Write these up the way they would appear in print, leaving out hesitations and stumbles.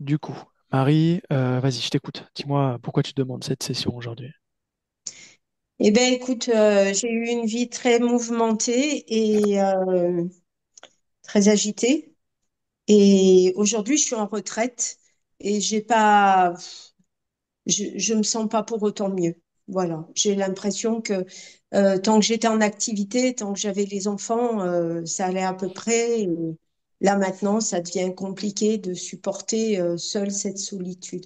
Du coup, Marie, vas-y, je t'écoute. Dis-moi pourquoi tu demandes cette session aujourd'hui. Eh bien, écoute, j'ai eu une vie très mouvementée et très agitée. Et aujourd'hui, je suis en retraite et j'ai pas, je me sens pas pour autant mieux. Voilà, j'ai l'impression que tant que j'étais en activité, tant que j'avais les enfants, ça allait à peu près. Et là maintenant, ça devient compliqué de supporter seule cette solitude.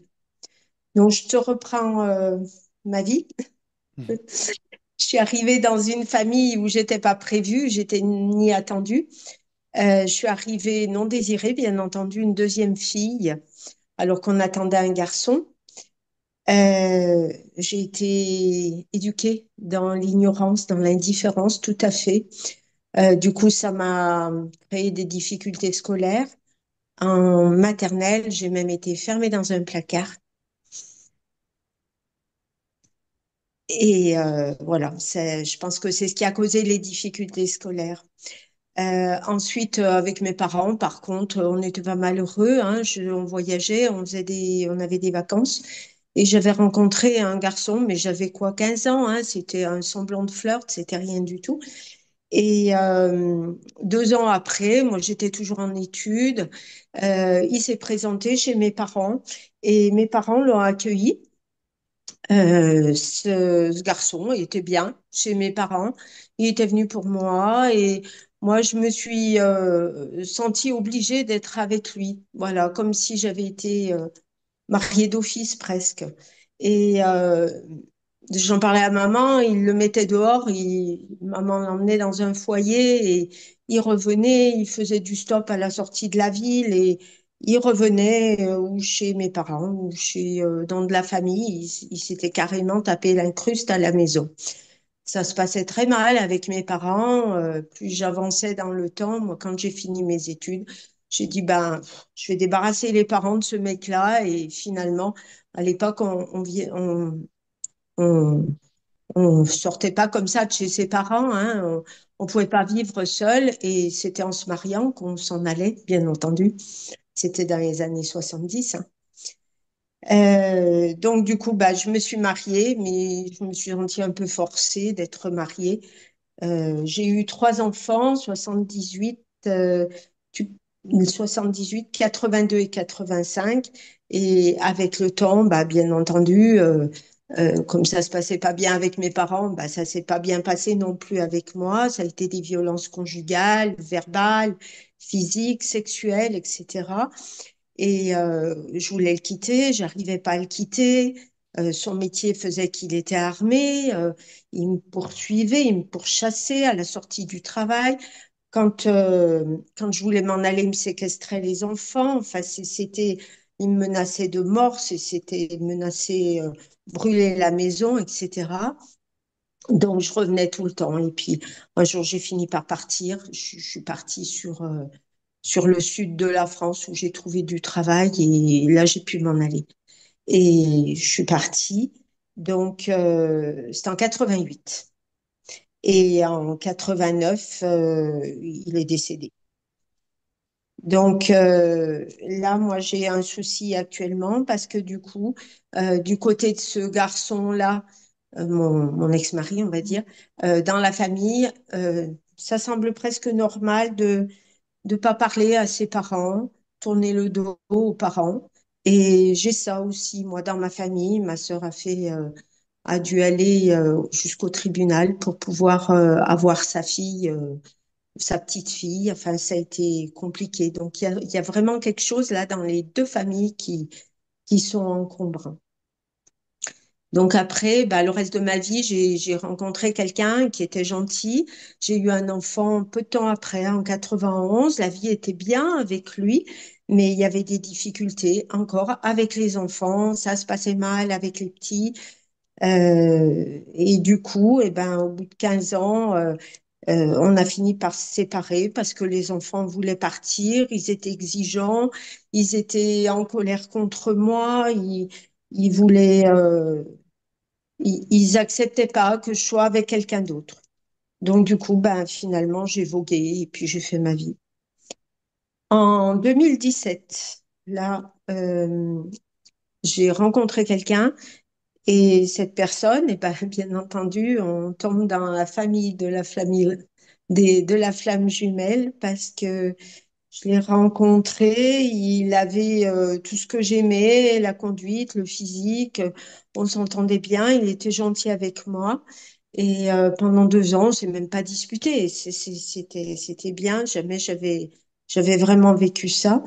Donc, je te reprends ma vie. Mhm. Je suis arrivée dans une famille où j'étais pas prévue, j'étais ni attendue. Je suis arrivée non désirée, bien entendu, une deuxième fille, alors qu'on attendait un garçon. J'ai été éduquée dans l'ignorance, dans l'indifférence, tout à fait. Du coup, ça m'a créé des difficultés scolaires. En maternelle, j'ai même été fermée dans un placard. Et voilà, je pense que c'est ce qui a causé les difficultés scolaires. Ensuite, avec mes parents, par contre, on était pas malheureux, hein. On voyageait, on avait des vacances. Et j'avais rencontré un garçon, mais j'avais quoi, 15 ans, hein. C'était un semblant de flirt, c'était rien du tout. Et 2 ans après, moi j'étais toujours en études, il s'est présenté chez mes parents et mes parents l'ont accueilli. Ce garçon il était bien chez mes parents. Il était venu pour moi et moi, je me suis sentie obligée d'être avec lui. Voilà, comme si j'avais été mariée d'office presque. Et j'en parlais à maman, il le mettait dehors, maman l'emmenait dans un foyer et il revenait, il faisait du stop à la sortie de la ville et il revenait ou chez mes parents ou chez dans de la famille, il s'était carrément tapé l'incruste à la maison. Ça se passait très mal avec mes parents. Plus j'avançais dans le temps, moi, quand j'ai fini mes études, j'ai dit, ben, je vais débarrasser les parents de ce mec-là. Et finalement, à l'époque, on, on sortait pas comme ça de chez ses parents, hein. On pouvait pas vivre seul. Et c'était en se mariant qu'on s'en allait, bien entendu. C'était dans les années 70, hein. Donc du coup, bah, je me suis mariée, mais je me suis sentie un peu forcée d'être mariée. J'ai eu trois enfants, 78, tu- 78, 82 et 85. Et avec le temps, bah, bien entendu, comme ça se passait pas bien avec mes parents, bah, ça s'est pas bien passé non plus avec moi. Ça a été des violences conjugales, verbales, physiques, sexuelles, etc. Et je voulais le quitter, j'arrivais pas à le quitter. Son métier faisait qu'il était armé. Il me poursuivait, il me pourchassait à la sortie du travail. Quand je voulais m'en aller, il me séquestrait les enfants. Enfin, il me menaçait de mort, il me menaçait brûler la maison, etc. Donc, je revenais tout le temps. Et puis, un jour, j'ai fini par partir. Je suis partie sur le sud de la France où j'ai trouvé du travail et là, j'ai pu m'en aller. Et je suis partie. Donc, c'était en 88. Et en 89, il est décédé. Donc là, moi, j'ai un souci actuellement parce que du coup, du côté de ce garçon-là, mon ex-mari, on va dire, dans la famille, ça semble presque normal de pas parler à ses parents, tourner le dos aux parents. Et j'ai ça aussi, moi, dans ma famille. Ma sœur a dû aller jusqu'au tribunal pour pouvoir avoir sa fille, sa petite fille. Enfin, ça a été compliqué. Donc, il y a vraiment quelque chose là dans les deux familles qui sont encombrants. Donc après, bah, le reste de ma vie, j'ai rencontré quelqu'un qui était gentil. J'ai eu un enfant peu de temps après, hein, en 91. La vie était bien avec lui, mais il y avait des difficultés encore avec les enfants. Ça se passait mal avec les petits. Et du coup, eh ben, au bout de 15 ans, on a fini par se séparer parce que les enfants voulaient partir. Ils étaient exigeants, ils étaient en colère contre moi. Ils voulaient ils acceptaient pas que je sois avec quelqu'un d'autre. Donc, du coup, ben, finalement, j'ai vogué et puis j'ai fait ma vie. En 2017, là, j'ai rencontré quelqu'un et cette personne, eh ben, bien entendu, on tombe dans la famille de la famille de la flamme jumelle parce que je l'ai rencontré, il avait tout ce que j'aimais, la conduite, le physique, on s'entendait bien, il était gentil avec moi. Et pendant 2 ans, on s'est même pas disputé. C'était bien. Jamais j'avais vraiment vécu ça.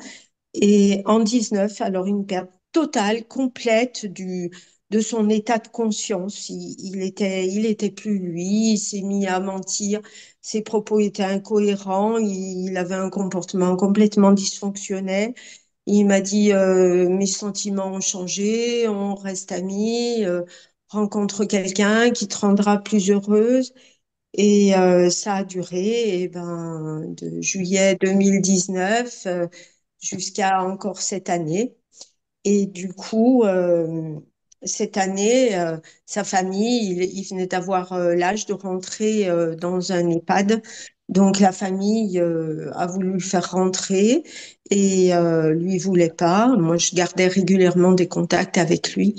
Et en 19, alors une perte totale, complète de son état de conscience. Il était plus lui, il s'est mis à mentir, ses propos étaient incohérents, il avait un comportement complètement dysfonctionnel. Il m'a dit, mes sentiments ont changé, on reste amis, rencontre quelqu'un qui te rendra plus heureuse. Et ça a duré de juillet 2019 jusqu'à encore cette année. Et du coup, cette année, sa famille, il venait d'avoir l'âge de rentrer dans un EHPAD. Donc la famille a voulu le faire rentrer et lui voulait pas. Moi, je gardais régulièrement des contacts avec lui.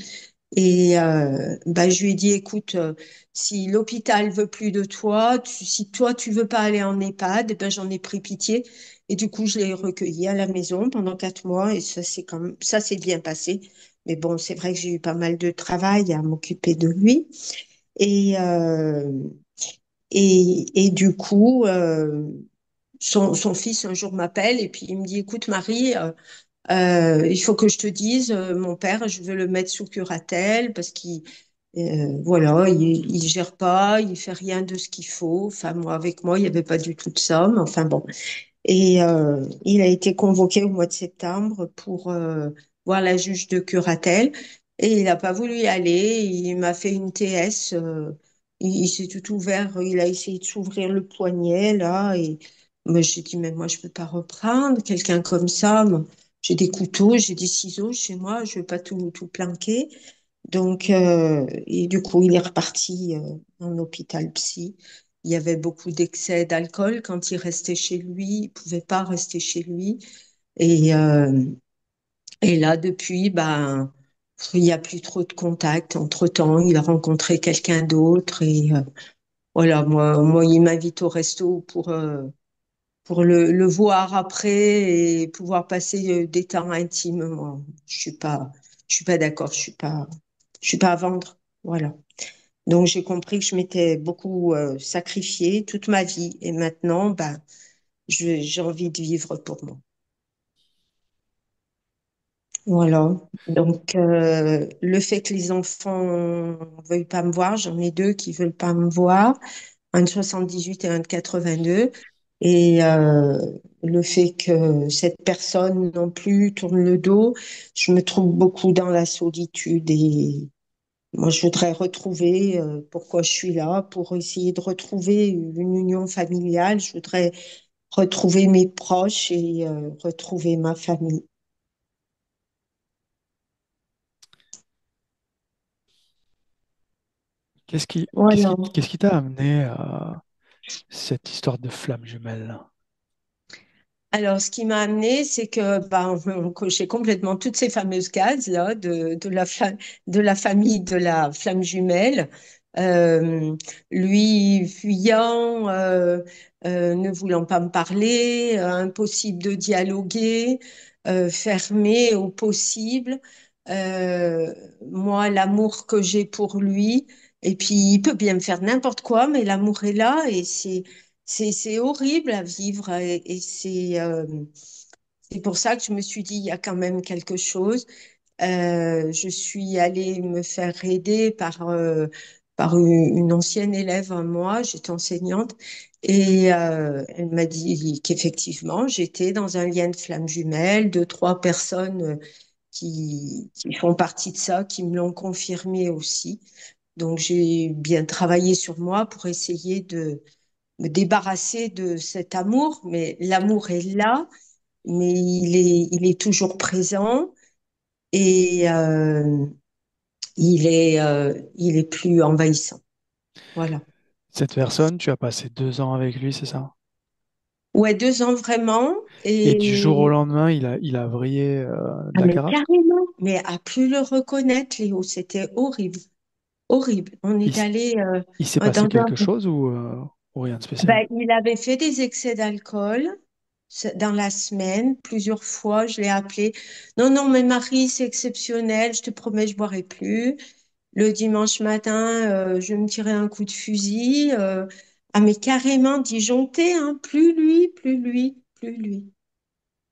Et je lui ai dit, écoute, si l'hôpital veut plus de toi, si toi tu veux pas aller en EHPAD, j'en ai pris pitié. Et du coup, je l'ai recueilli à la maison pendant 4 mois et ça s'est bien passé. Mais bon, c'est vrai que j'ai eu pas mal de travail à m'occuper de lui. Et, et du coup, son fils un jour m'appelle et puis il me dit, écoute Marie, il faut que je te dise, mon père, je veux le mettre sous curatelle parce qu'il voilà, il gère pas, il fait rien de ce qu'il faut. Enfin, moi, avec moi, il n'y avait pas du tout de ça, mais enfin bon. Et il a été convoqué au mois de septembre pour voir la juge de curatelle. Et il n'a pas voulu y aller. Il m'a fait une TS. Il s'est tout ouvert. Il a essayé de s'ouvrir le poignet, là. Et moi, j'ai dit, mais moi, je peux pas reprendre quelqu'un comme ça. Moi, j'ai des couteaux, j'ai des ciseaux chez moi. Je veux pas tout planquer. Donc, et du coup, il est reparti en hôpital psy. Il y avait beaucoup d'excès d'alcool quand il restait chez lui. Il pouvait pas rester chez lui. Et, euh, et là, depuis, il n'y a plus trop de contact. Entre-temps, il a rencontré quelqu'un d'autre. Et voilà, moi, il m'invite au resto pour le voir après et pouvoir passer des temps intimes. Moi, je suis pas d'accord. Je suis pas à vendre. Voilà. Donc, j'ai compris que je m'étais beaucoup sacrifiée toute ma vie. Et maintenant, j'ai envie de vivre pour moi. Voilà. Donc, le fait que les enfants ne veuillent pas me voir, j'en ai deux qui veulent pas me voir, un de 78 et un de 82. Et le fait que cette personne non plus tourne le dos, je me trouve beaucoup dans la solitude et moi, je voudrais retrouver pourquoi je suis là, pour essayer de retrouver une union familiale. Je voudrais retrouver mes proches et retrouver ma famille. Qu'est-ce Voilà. qu'est-ce qui t'a amené à cette histoire de flamme jumelle? Alors, ce qui m'a amené, c'est que on cochait complètement toutes ces fameuses cases là de la famille de la flamme jumelle. Euh, Lui fuyant, ne voulant pas me parler, impossible de dialoguer, fermé au possible. Euh, Moi, l'amour que j'ai pour lui, et puis il peut bien me faire n'importe quoi, mais l'amour est là et c'est horrible à vivre et c'est pour ça que je me suis dit, il y a quand même quelque chose. Je suis allée me faire aider par une ancienne élève à moi, j'étais enseignante, et elle m'a dit qu'effectivement, j'étais dans un lien de flamme jumelle, deux, trois personnes qui font partie de ça, qui me l'ont confirmé aussi. Donc, j'ai bien travaillé sur moi pour essayer de me débarrasser de cet amour, mais l'amour est là, mais il est toujours présent et il est plus envahissant. Voilà. Cette personne, tu as passé 2 ans avec lui, c'est ça? Ouais, 2 ans vraiment. Et du jour au Et lendemain, il a vrillé de ah, la mais carafe? carrément, mais à plus le reconnaître, Léo, c'était horrible, horrible. On Il, est s- allé il s'est dans passé un... quelque chose ou rien de spécial? Ben, il avait fait des excès d'alcool dans la semaine, plusieurs fois, je l'ai appelé. Non, non, mais Marie, c'est exceptionnel, je te promets, je boirai plus. Le dimanche matin, je me tirais un coup de fusil. Ah, mais carrément disjoncté, hein. Plus lui, plus lui, plus lui.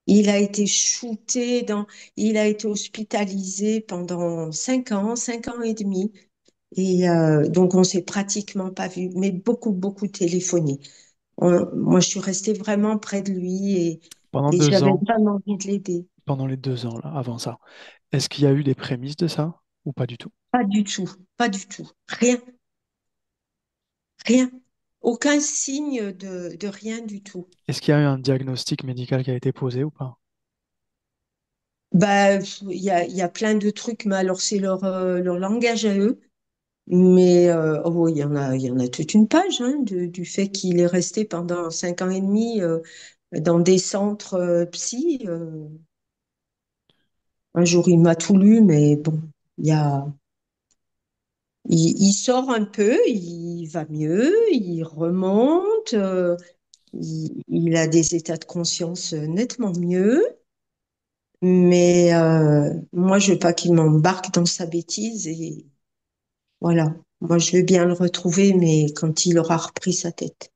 Il a été shooté il a été hospitalisé pendant 5 ans, 5 ans et demi. Et donc, on s'est pratiquement pas vu, mais beaucoup, beaucoup téléphoné. Moi, je suis restée vraiment près de lui Pendant et deux j'avais ans, vraiment envie de l'aider. pendant les 2 ans là, avant ça, est-ce qu'il y a eu des prémices de ça ou pas du tout? Pas du tout, pas du tout. Rien, rien. Aucun signe de rien du tout. Est-ce qu'il y a eu un diagnostic médical qui a été posé ou pas? Bah, il y a plein de trucs, mais alors c'est leur langage à eux. Mais oh, il y en a toute une page hein, du fait qu'il est resté pendant 5 ans et demi dans des centres psy. Un jour, il m'a tout lu, mais bon, il y a, il sort un peu, il va mieux, il remonte, il a des états de conscience nettement mieux. Mais moi, je veux pas qu'il m'embarque dans sa bêtise et voilà. Moi, je veux bien le retrouver, mais quand il aura repris sa tête.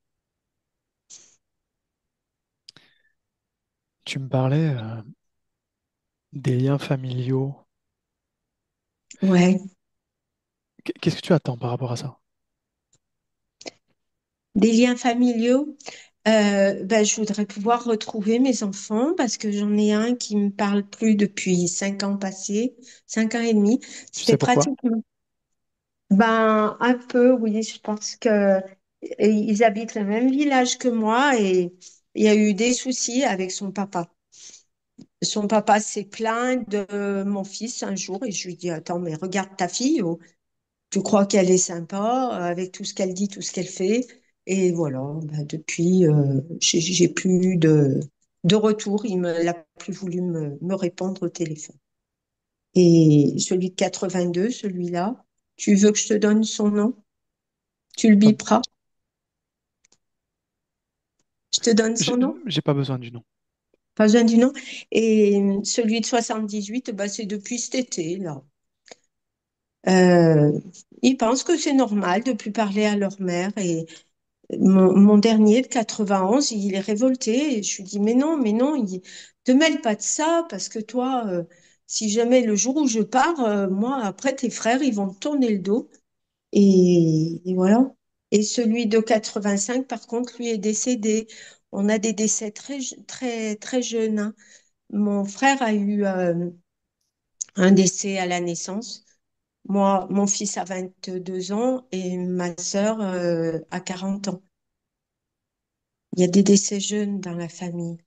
Tu me parlais des liens familiaux. Ouais. Qu'est-ce que tu attends par rapport à ça? Des liens familiaux. Ben, je voudrais pouvoir retrouver mes enfants parce que j'en ai un qui me parle plus depuis 5 ans passés, 5 ans et demi. Tu Ça sais fait pourquoi? pratiquement. Ben, un peu, oui, je pense que ils habitent le même village que moi et il y a eu des soucis avec son papa. Son papa s'est plaint de mon fils un jour et je lui dis, attends, mais regarde ta fille, oh. Je crois qu'elle est sympa avec tout ce qu'elle dit, tout ce qu'elle fait. Et voilà, ben, depuis, j'ai plus eu de retour. Il n'a plus voulu me répondre au téléphone. Et celui de 82, celui-là, tu veux que je te donne son nom? Tu le Pas- biperas? Je te donne J'ai son nom? j'ai pas besoin du nom. Pas besoin du nom. Et celui de 78, bah, c'est depuis cet été, là. Euh, ils pensent que c'est normal de plus parler à leur mère. Et mon dernier de 91, il est révolté. Et je lui dis, mais non, te mêle pas de ça, parce que toi, si jamais le jour où je pars, moi, après, tes frères, ils vont te tourner le dos. Et voilà. Et celui de 85, par contre, lui est décédé. On a des décès très, très, très jeunes, hein. Mon frère a eu un décès à la naissance. Moi, mon fils a 22 ans et ma sœur a 40 ans. Il y a des décès jeunes dans la famille.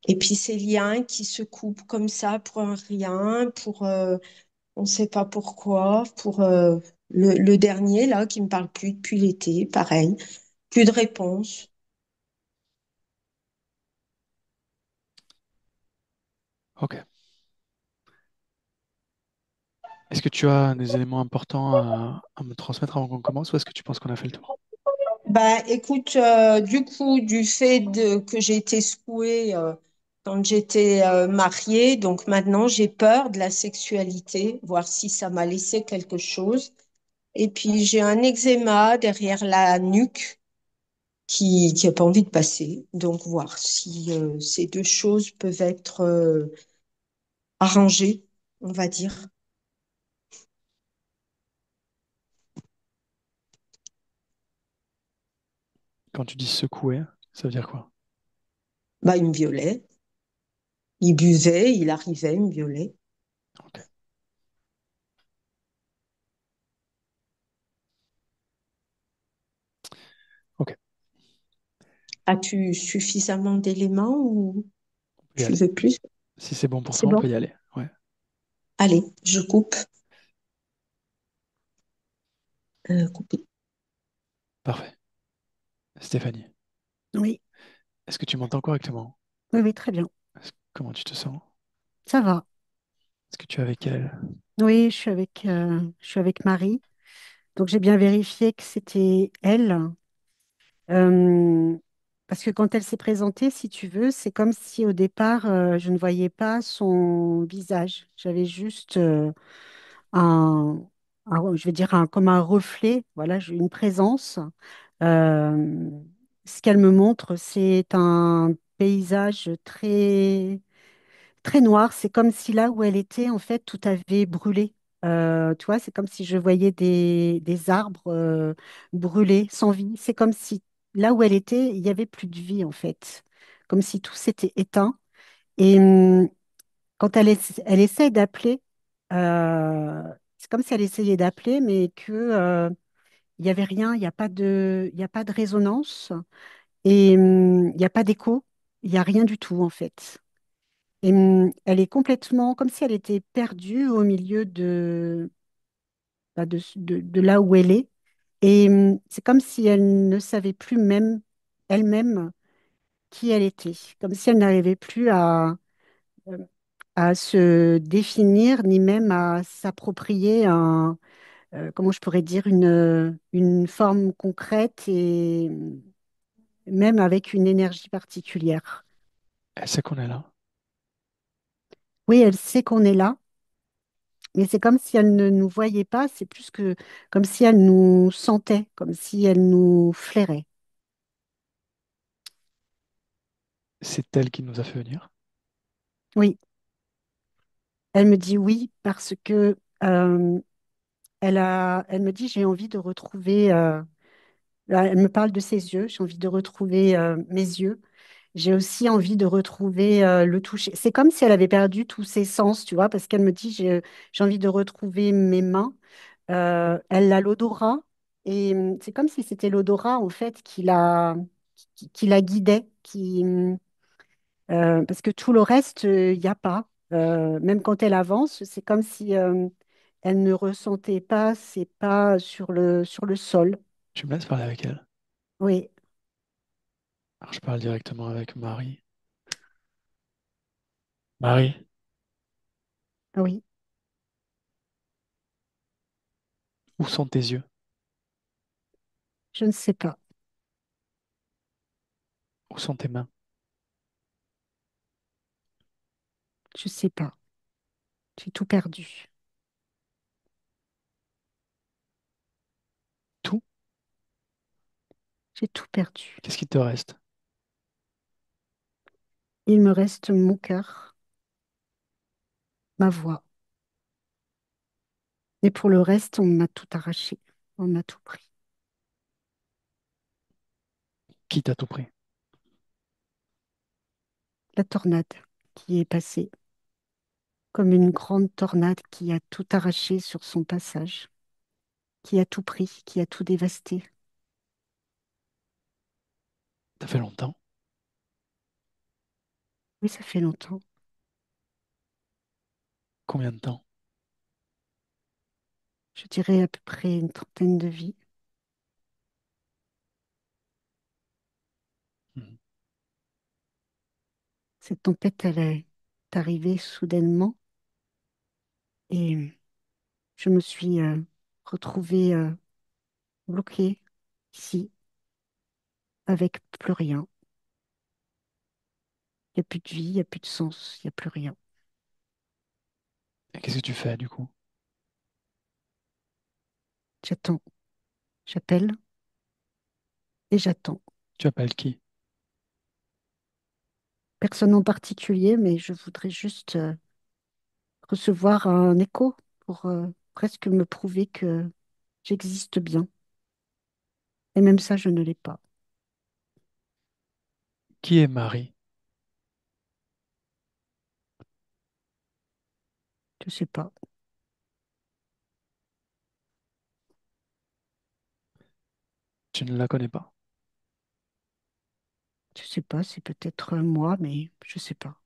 Et puis ces liens qui se coupent comme ça pour un rien, pour on ne sait pas pourquoi, pour le dernier là qui me parle plus depuis l'été, pareil, plus de réponse. Ok. Est-ce que tu as des éléments importants à me transmettre avant qu'on commence ou est-ce que tu penses qu'on a fait le tour? Bah, écoute, du coup, du fait que j'ai été secouée quand j'étais mariée, donc maintenant j'ai peur de la sexualité, voir si ça m'a laissé quelque chose. Et puis j'ai un eczéma derrière la nuque qui a pas envie de passer. Donc voir si ces deux choses peuvent être arrangées, on va dire. Quand tu dis secouer, ça veut dire quoi? Bah, il me violait, il buvait, il arrivait, il me violait. Ok. Ok. As-tu suffisamment d'éléments ou On peut y tu aller. veux plus? Si c'est bon pour C'est toi, on bon? peut y aller. Ouais. Allez, je coupe. Couper. Parfait. Stéphanie, Oui. Est-ce que tu m'entends correctement? Oui, oui, très bien. Comment tu te sens? Ça va. Est-ce que tu es avec elle? Oui, je suis avec Marie. Donc, j'ai bien vérifié que c'était elle. Euh, Parce que quand elle s'est présentée, si tu veux, c'est comme si au départ, je ne voyais pas son visage. J'avais juste un, je vais dire, comme un reflet. Voilà, j'ai une présence. Euh, Ce qu'elle me montre, c'est un paysage très noir. C'est comme si là où elle était, en fait, tout avait brûlé. Tu vois, c'est comme si je voyais des arbres brûlés, sans vie. C'est comme si là où elle était, il n'y avait plus de vie, en fait. Comme si tout s'était éteint. Et quand elle essaie d'appeler, c'est comme si elle essayait d'appeler, mais que, il n'y avait rien, il y a pas de résonance et il n'y a pas d'écho, il n'y a rien du tout, en fait. Et elle est complètement comme si elle était perdue au milieu de là où elle est. Et c'est comme si elle ne savait plus même elle-même qui elle était, comme si elle n'arrivait plus euh, à se définir, ni même à s'approprier comment je pourrais dire, une forme concrète et même avec une énergie particulière. Elle sait qu'on est là. Oui, elle sait qu'on est là. Mais c'est comme si elle ne nous voyait pas, c'est plus que comme si elle nous sentait, comme si elle nous flairait. C'est elle qui nous a fait venir. Oui, elle me dit oui parce que elle me dit j'ai envie de retrouver, là, elle me parle de ses yeux, j'ai envie de retrouver mes yeux. J'ai aussi envie de retrouver le toucher. C'est comme si elle avait perdu tous ses sens, tu vois, parce qu'elle me dit j'ai envie de retrouver mes mains. Elle a l'odorat et c'est comme si c'était l'odorat en fait qui la guidait, parce que tout le reste, il n'y a pas. Même quand elle avance, c'est comme si elle ne ressentait pas ses pas sur le sol. Tu me laisses parler avec elle. Oui, Alors, je parle directement avec Marie. Marie, oui, où sont tes yeux? je ne sais pas, Où sont tes mains? je ne sais pas. J'ai tout perdu. Tout? J'ai tout perdu. Qu'est-ce qui te reste? Il me reste mon cœur, ma voix. Et pour le reste, on m'a tout arraché. On m'a tout pris. Qui t'a tout pris? La tornade qui est passée, comme une grande tornade qui a tout arraché sur son passage, qui a tout pris, qui a tout dévasté. Ça fait longtemps. Oui, ça fait longtemps. Combien de temps? Je dirais à peu près une trentaine de vies. Mhm. Cette tempête, elle est arrivée soudainement et je me suis retrouvée bloquée ici avec plus rien. Il n'y a plus de vie, il n'y a plus de sens, il n'y a plus rien. Et qu'est-ce que tu fais du coup? J'attends, j'appelle et j'attends. Tu appelles qui? Personne en particulier, mais je voudrais juste recevoir un écho pour presque me prouver que j'existe bien. Et même ça, je ne l'ai pas. Qui est Marie? Je sais pas. Tu ne la connais pas. Je sais pas, c'est peut-être moi, mais je sais pas.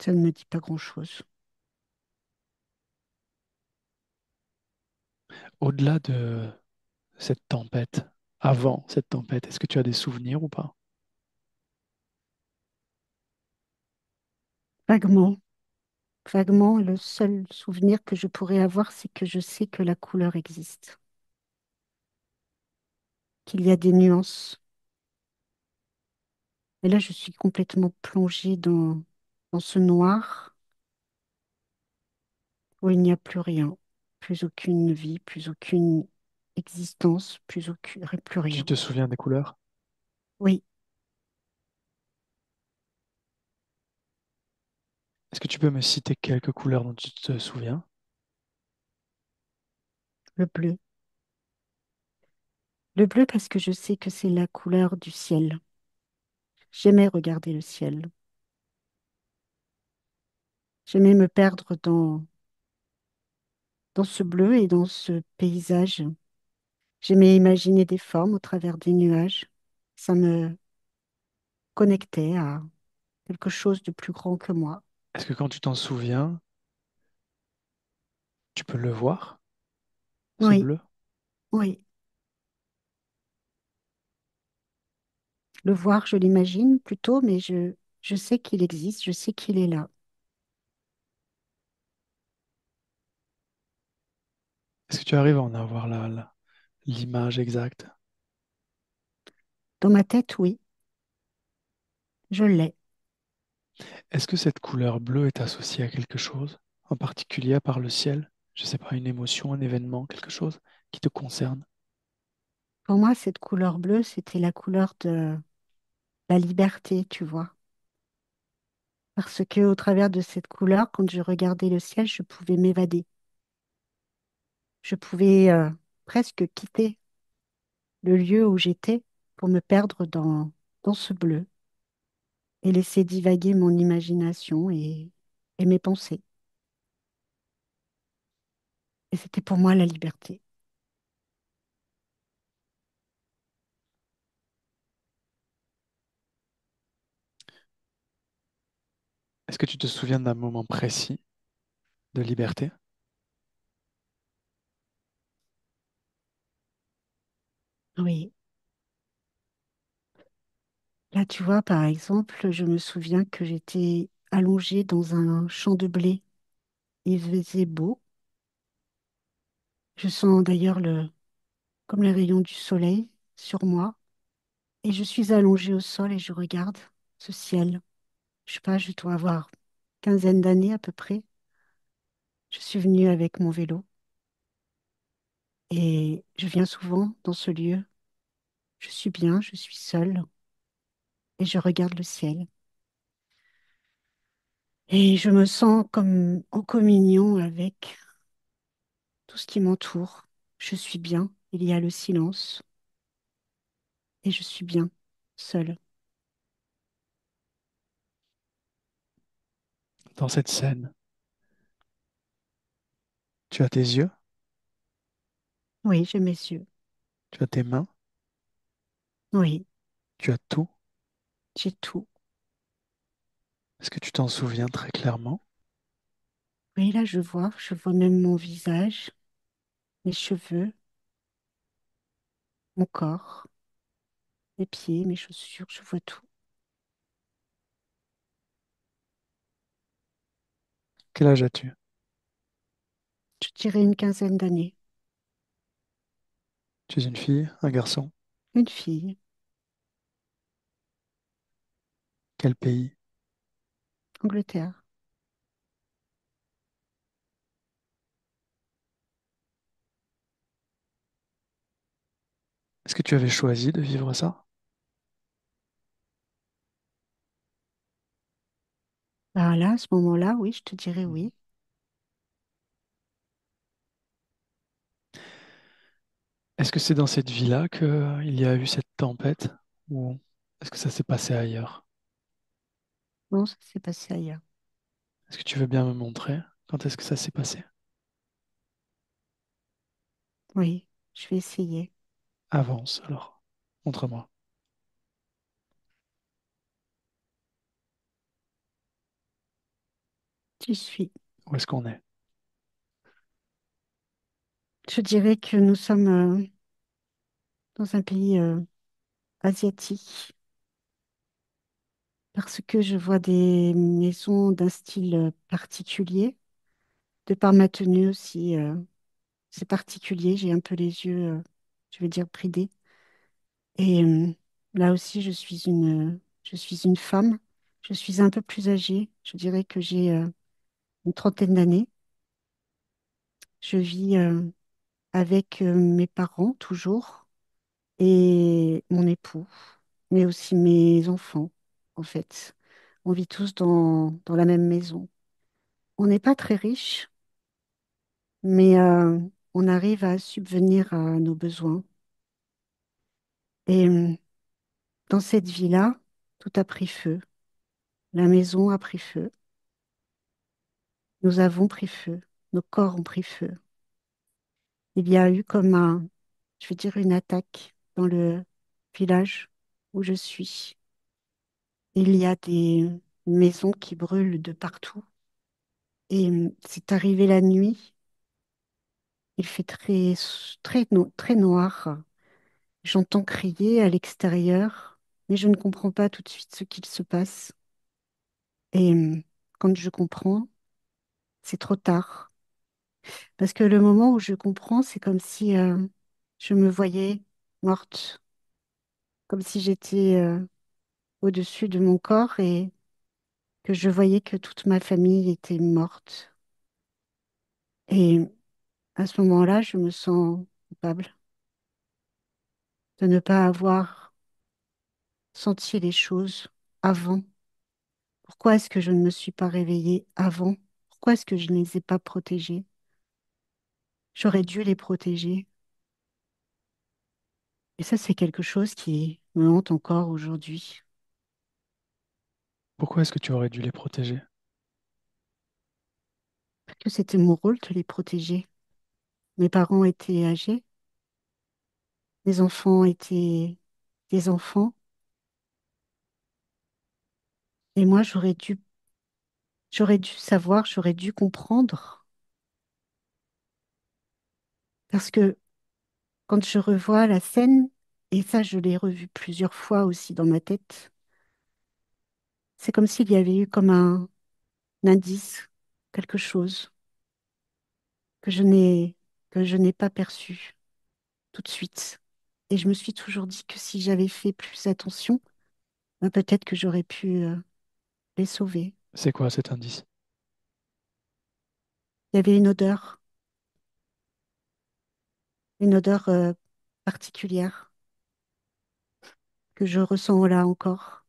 Ça ne me dit pas grand-chose. Au-delà de cette tempête, avant cette tempête, est-ce que tu as des souvenirs ou pas? Vaguement, vaguement, le seul souvenir que je pourrais avoir, c'est que je sais que la couleur existe, qu'il y a des nuances. Et là, je suis complètement plongée dans ce noir où il n'y a plus rien, plus aucune vie, plus aucune existence, plus Tu rien. te souviens des couleurs? Oui, Est-ce que tu peux me citer quelques couleurs dont tu te souviens? le bleu. Le bleu parce que je sais que c'est la couleur du ciel. J'aimais regarder le ciel. J'aimais me perdre dans ce bleu et dans ce paysage. J'aimais imaginer des formes au travers des nuages. Ça me connectait à quelque chose de plus grand que moi. Est-ce que quand tu t'en souviens, tu peux le voir, ce Oui, bleu? oui. Le voir, je l'imagine plutôt, mais je sais qu'il existe, je sais qu'il est là. Est-ce que tu arrives à en avoir l'image exacte? Dans ma tête, oui, je l'ai. Est-ce que cette couleur bleue est associée à quelque chose en particulier à part le ciel? Je sais pas, une émotion, un événement, quelque chose qui te concerne? Pour moi, cette couleur bleue, c'était la couleur de la liberté, tu vois. Parce que au travers de cette couleur, quand je regardais le ciel, je pouvais m'évader. Je pouvais presque quitter le lieu où j'étais pour me perdre dans ce bleu et laisser divaguer mon imagination et mes pensées. Et c'était pour moi la liberté. Est-ce que tu te souviens d'un moment précis de liberté? Oui. Là, tu vois, par exemple, je me souviens que j'étais allongée dans un champ de blé. Il faisait beau. Je sens d'ailleurs comme les rayons du soleil sur moi. Et je suis allongée au sol et je regarde ce ciel. Je sais pas, je dois avoir quinzaine d'années à peu près. Je suis venue avec mon vélo et je viens souvent dans ce lieu. Je suis bien, je suis seule et je regarde le ciel. Et je me sens comme en communion avec tout ce qui m'entoure. Je suis bien, il y a le silence et je suis bien, seule. Dans cette scène, tu as tes yeux, Oui, j'ai mes yeux. tu as tes mains, Oui, tu as tout. j'ai tout. Est-ce que tu t'en souviens très clairement? Oui, là, je vois même mon visage, mes cheveux, mon corps, mes pieds, mes chaussures, je vois tout. Quel âge as-tu? Je dirais une quinzaine d'années. Tu es une fille, un garçon? Une fille, Quel pays? Angleterre. Est-ce que tu avais choisi de vivre ça? Ah là, à ce moment-là, oui, je te dirais Mhm. oui. Est-ce que c'est dans cette vie-là qu'il y a eu cette tempête ou est-ce que ça s'est passé ailleurs? Non, ça s'est passé ailleurs. Est-ce que tu veux bien me montrer quand est-ce que ça s'est passé? Oui, je vais essayer. Avance alors. Montre-moi. J'y suis. Où est-ce qu'on est? Je dirais que nous sommes dans un pays asiatique. parce que je vois des maisons d'un style particulier, de par ma tenue aussi, c'est particulier, j'ai un peu les yeux, je vais dire, bridés. Et là aussi, je suis une femme, je suis un peu plus âgée, je dirais que j'ai une trentaine d'années. Je vis avec mes parents toujours et mon époux, mais aussi mes enfants, en fait. On vit tous dans la même maison. On n'est pas très riches, mais on arrive à subvenir à nos besoins. Et dans cette vie-là, tout a pris feu. La maison a pris feu. Nous avons pris feu. Nos corps ont pris feu. Il y a eu comme je veux dire, une attaque dans le village où je suis. Il y a des maisons qui brûlent de partout. Et c'est arrivé la nuit. Il fait très noir. J'entends crier à l'extérieur, mais je ne comprends pas tout de suite ce qu'il se passe. Et quand je comprends, c'est trop tard. Parce que le moment où je comprends, c'est comme si je me voyais morte, comme si j'étais au-dessus de mon corps et que je voyais que toute ma famille était morte. Et à ce moment-là, je me sens coupable de ne pas avoir senti les choses avant. Pourquoi est-ce que je ne me suis pas réveillée avant? Pourquoi est-ce que je ne les ai pas protégés? J'aurais dû les protéger. Et ça, c'est quelque chose qui me hante encore aujourd'hui. Pourquoi est-ce que tu aurais dû les protéger? Parce que c'était mon rôle de les protéger. Mes parents étaient âgés, mes enfants étaient des enfants, et moi, j'aurais dû savoir, j'aurais dû comprendre. Parce que quand je revois la scène, et ça, je l'ai revu plusieurs fois aussi dans ma tête, c'est comme s'il y avait eu comme un indice, quelque chose que que je n'ai pas perçu tout de suite. Et je me suis toujours dit que si j'avais fait plus attention, ben peut-être que j'aurais pu les sauver. C'est quoi cet indice? Il y avait une odeur particulière que je ressens là encore.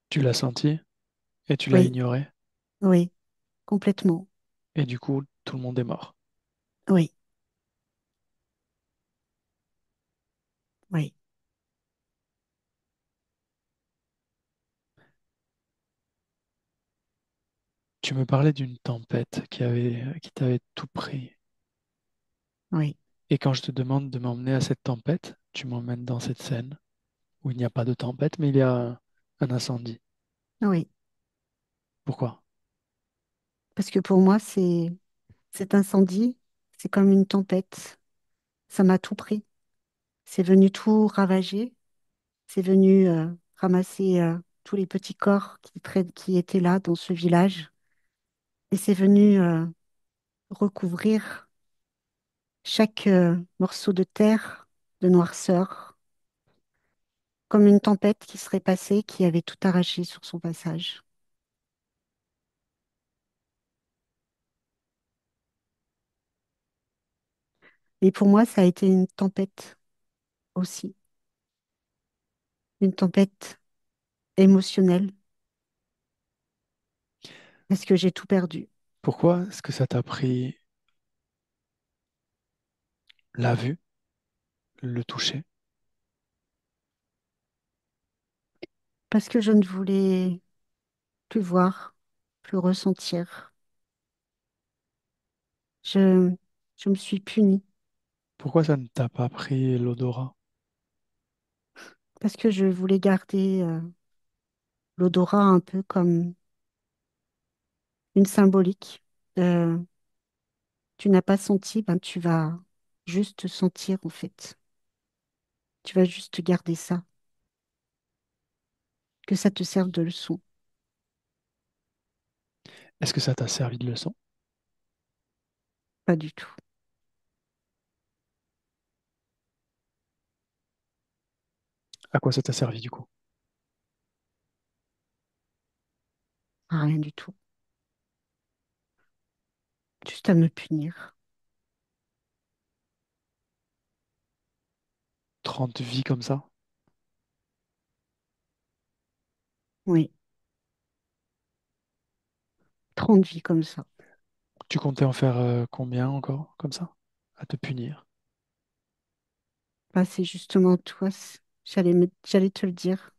Tu l'as senti et tu l'as Oui, ignoré, oui, complètement. et du coup, tout le monde est mort. Oui, oui, Tu me parlais d'une tempête qui t'avait tout pris. oui, Et quand je te demande de m'emmener à cette tempête, tu m'emmènes dans cette scène où il n'y a pas de tempête, mais il y a un incendie. oui. Pourquoi? Parce que pour moi, cet incendie, c'est comme une tempête. Ça m'a tout pris. C'est venu tout ravager. C'est venu ramasser tous les petits corps qui étaient là dans ce village. Et c'est venu recouvrir chaque morceau de terre de noirceur, comme une tempête qui serait passée, qui avait tout arraché sur son passage. Et pour moi, ça a été une tempête aussi, une tempête émotionnelle, parce que j'ai tout perdu. Pourquoi est-ce que ça t'a pris la vue, le toucher? Parce que je ne voulais plus voir, plus ressentir. Je, je me suis punie Pourquoi ça ne t'a pas pris l'odorat? parce que je voulais garder l'odorat un peu comme une symbolique. Euh, Tu n'as pas senti, ben tu vas juste sentir en fait. Tu vas juste garder ça. que ça te serve de leçon. Est-ce que ça t'a servi de leçon? Pas du tout. À quoi ça t'a servi du coup? Rien du tout. Juste à me punir. 30 vies comme ça? Oui, 30 vies comme ça. Tu comptais en faire combien encore comme ça? À te punir. Bah, c'est justement toi. J'allais te le dire.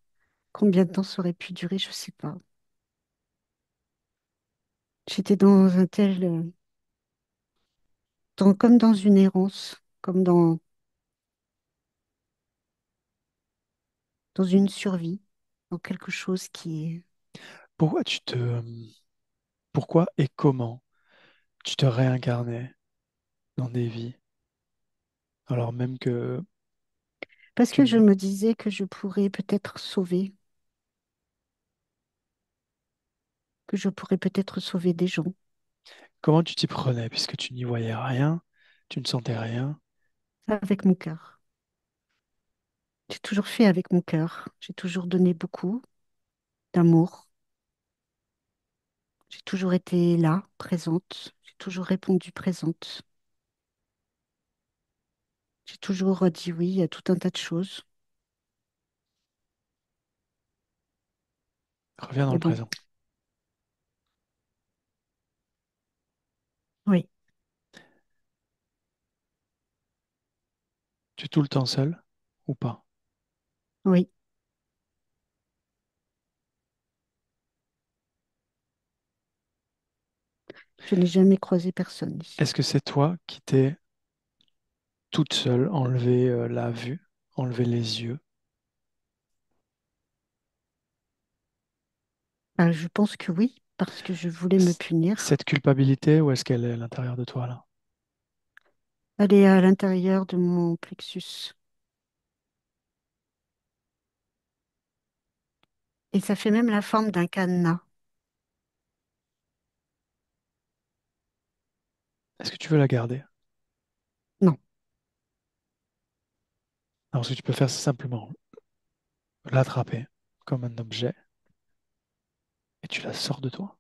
Combien de temps ça aurait pu durer, je sais pas. J'étais dans un tel, comme dans une errance, comme dans une survie, dans quelque chose qui est. Pourquoi pourquoi et comment tu te réincarnais dans des vies alors même que Parce tu que je ne... me disais que je pourrais peut-être sauver, que je pourrais peut-être sauver des gens Comment tu t'y prenais puisque tu n'y voyais rien, tu ne sentais rien? avec mon cœur. J'ai toujours fait avec mon cœur. J'ai toujours donné beaucoup d'amour. J'ai toujours été là, présente. J'ai toujours répondu présente. J'ai toujours dit oui à tout un tas de choses. Reviens dans Mais le bon, présent. oui, Tu es tout le temps seul ou pas? oui. Je n'ai jamais croisé personne ici. Est-ce que c'est toi qui t'es toute seule enlevé la vue, enlevé les yeux? Je pense que oui, parce que je voulais me C- punir. Cette culpabilité, où est-ce qu'elle est à l'intérieur de toi là? Elle est à l'intérieur de mon plexus. Et ça fait même la forme d'un cadenas. Est-ce que tu veux la garder? Non, Alors, ce que tu peux faire, c'est simplement l'attraper comme un objet et tu la sors de toi.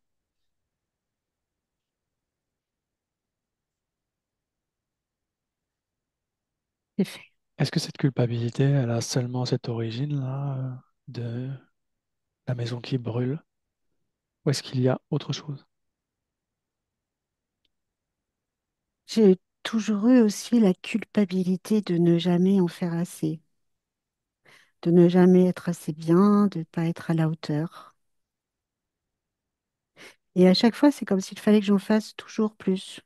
c'est fait. Est-ce que cette culpabilité, elle a seulement cette origine-là de la maison qui brûle? Ou est-ce qu'il y a autre chose? J'ai toujours eu aussi la culpabilité de ne jamais en faire assez, de ne jamais être assez bien, de ne pas être à la hauteur. Et à chaque fois, c'est comme s'il fallait que j'en fasse toujours plus.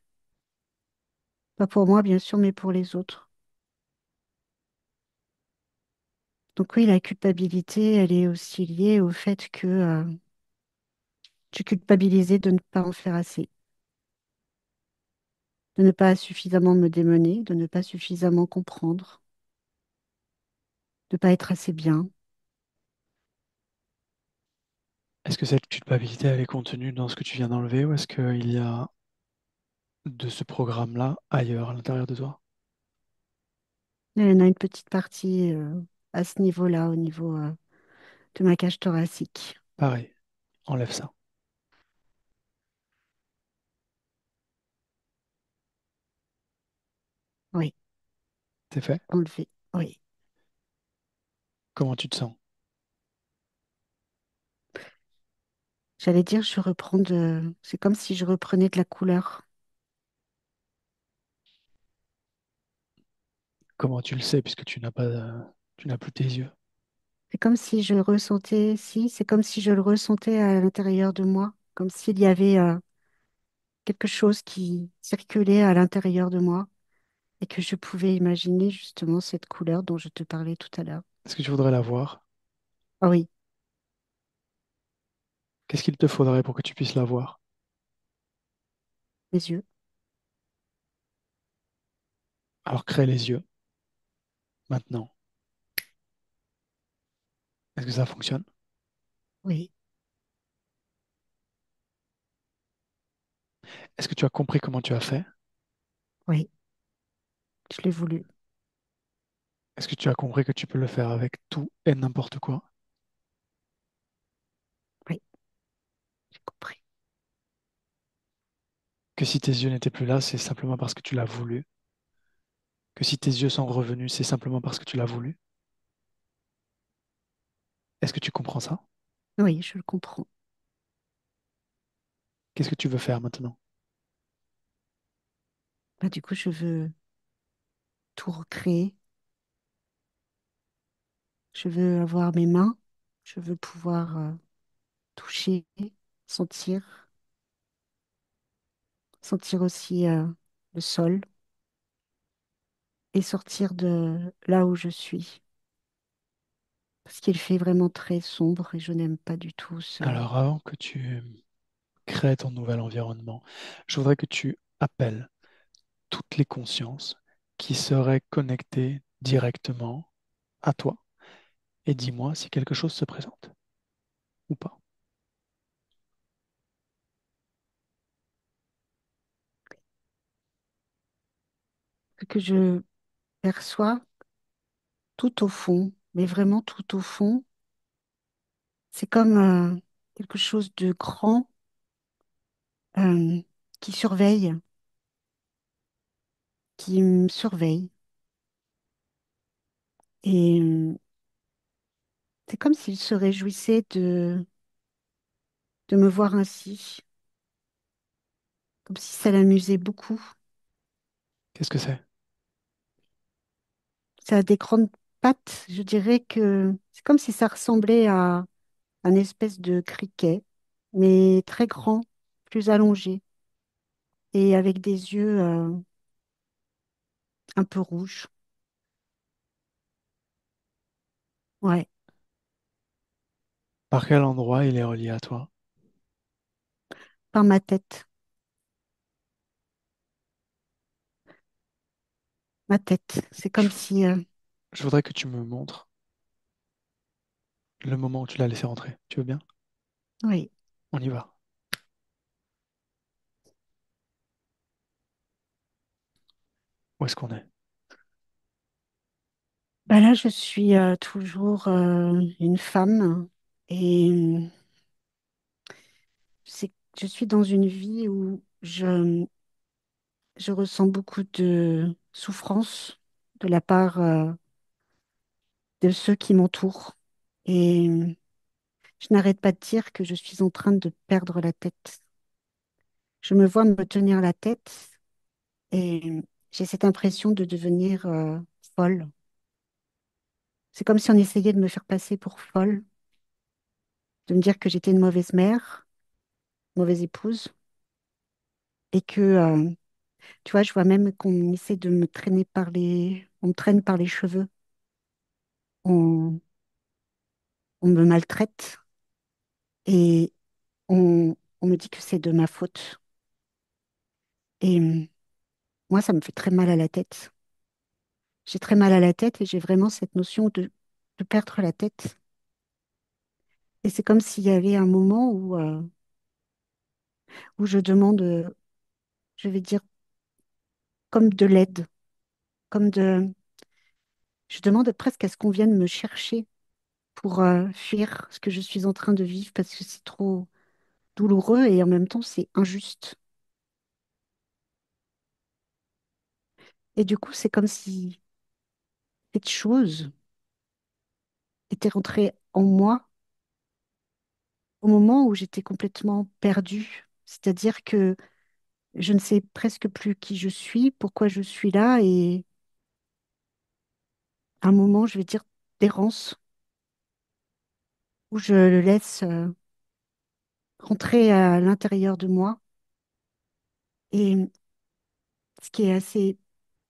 Pas pour moi, bien sûr, mais pour les autres. Donc oui, la culpabilité, elle est aussi liée au fait que je culpabilisais de ne pas en faire assez, de ne pas suffisamment me démener, de ne pas suffisamment comprendre, de ne pas être assez bien. Est-ce que cette culpabilité, elle est contenue dans ce que tu viens d'enlever ou est-ce qu'il y a de ce programme-là ailleurs, à l'intérieur de toi? Il y en a une petite partie à ce niveau-là, au niveau de ma cage thoracique. Pareil, enlève ça. Oui, C'est fait? enlevé. Oui. Comment tu te sens? J'allais dire, je reprends de. C'est comme si je reprenais de la couleur. Comment tu le sais puisque tu n'as plus tes yeux? C'est comme si je le ressentais, si, c'est comme si je le ressentais à l'intérieur de moi, comme s'il y avait quelque chose qui circulait à l'intérieur de moi et que je pouvais imaginer justement cette couleur dont je te parlais tout à l'heure. Est-ce que tu voudrais la voir? Ah oui, Qu'est-ce qu'il te faudrait pour que tu puisses la voir? les yeux. Alors crée les yeux, maintenant. Est-ce que ça fonctionne? Oui, Est-ce que tu as compris comment tu as fait? oui, je l'ai voulu. Est-ce que tu as compris que tu peux le faire avec tout et n'importe quoi? Oui, j'ai compris. Que si tes yeux n'étaient plus là, c'est simplement parce que tu l'as voulu? Que si tes yeux sont revenus, c'est simplement parce que tu l'as voulu? Est-ce que tu comprends ça? Oui, je le comprends. Qu'est-ce que tu veux faire maintenant? Bah, du coup, je veux tout recréer. Je veux avoir mes mains. Je veux pouvoir toucher, sentir, sentir aussi le sol et sortir de là où je suis. Parce qu'il fait vraiment très sombre et je n'aime pas du tout ce... Alors, avant que tu crées ton nouvel environnement, je voudrais que tu appelles toutes les consciences qui seraient connectées directement à toi et dis-moi si quelque chose se présente ou pas. Ce que je perçois tout au fond, mais vraiment tout au fond, c'est comme quelque chose de grand euh, qui surveille, qui me surveille. Et c'est comme s'il se réjouissait de me voir ainsi, comme si ça l'amusait beaucoup. Qu'est-ce que c'est? Ça a des grandes pattes, je dirais que c'est comme si ça ressemblait à un espèce de criquet, mais très grand, plus allongé, et avec des yeux un peu rouges. Ouais, Par quel endroit il est relié à toi? par ma tête. Ma tête. C'est Je, comme si... je voudrais que tu me montres le moment où tu l'as laissé rentrer. Tu veux bien? oui. On y va. Où est-ce qu'on est? Bah là, je suis toujours une femme et c'est, je suis dans une vie où je ressens beaucoup de souffrance de la part de ceux qui m'entourent. Et je n'arrête pas de dire que je suis en train de perdre la tête. Je me vois me tenir la tête et j'ai cette impression de devenir folle. C'est comme si on essayait de me faire passer pour folle, de me dire que j'étais une mauvaise mère, mauvaise épouse, et que, tu vois, je vois même qu'on essaie de me traîner par les... On me traîne par les cheveux, on, on me maltraite et on me dit que c'est de ma faute. Et moi, ça me fait très mal à la tête. J'ai très mal à la tête et j'ai vraiment cette notion de perdre la tête. Et c'est comme s'il y avait un moment où je demande, je vais dire, comme de l'aide, comme de... Je demande presque à ce qu'on vienne me chercher pour fuir ce que je suis en train de vivre parce que c'est trop douloureux et en même temps c'est injuste. Et du coup, c'est comme si cette chose était rentrée en moi au moment où j'étais complètement perdue. C'est-à-dire que je ne sais presque plus qui je suis, pourquoi je suis là et à un moment, je vais dire d'errance où je le laisse rentrer à l'intérieur de moi. Et ce qui est assez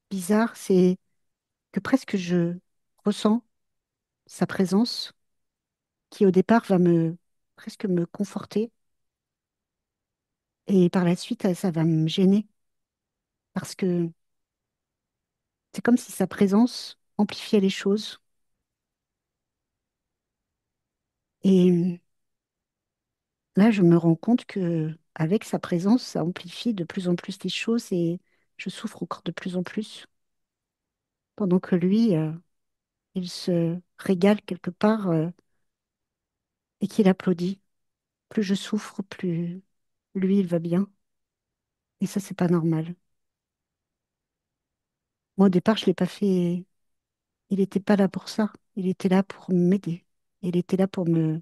bizarre, c'est que presque je ressens sa présence qui au départ va me presque me conforter et par la suite ça va me gêner parce que c'est comme si sa présence amplifiait les choses et là, je me rends compte que avec sa présence, ça amplifie de plus en plus les choses et je souffre encore de plus en plus, pendant que lui, il se régale quelque part, et qu'il applaudit. Plus je souffre, plus lui, il va bien. Et ça, c'est pas normal. Moi, au départ, je l'ai pas fait. Il n'était pas là pour ça. Il était là pour m'aider. Il était là pour me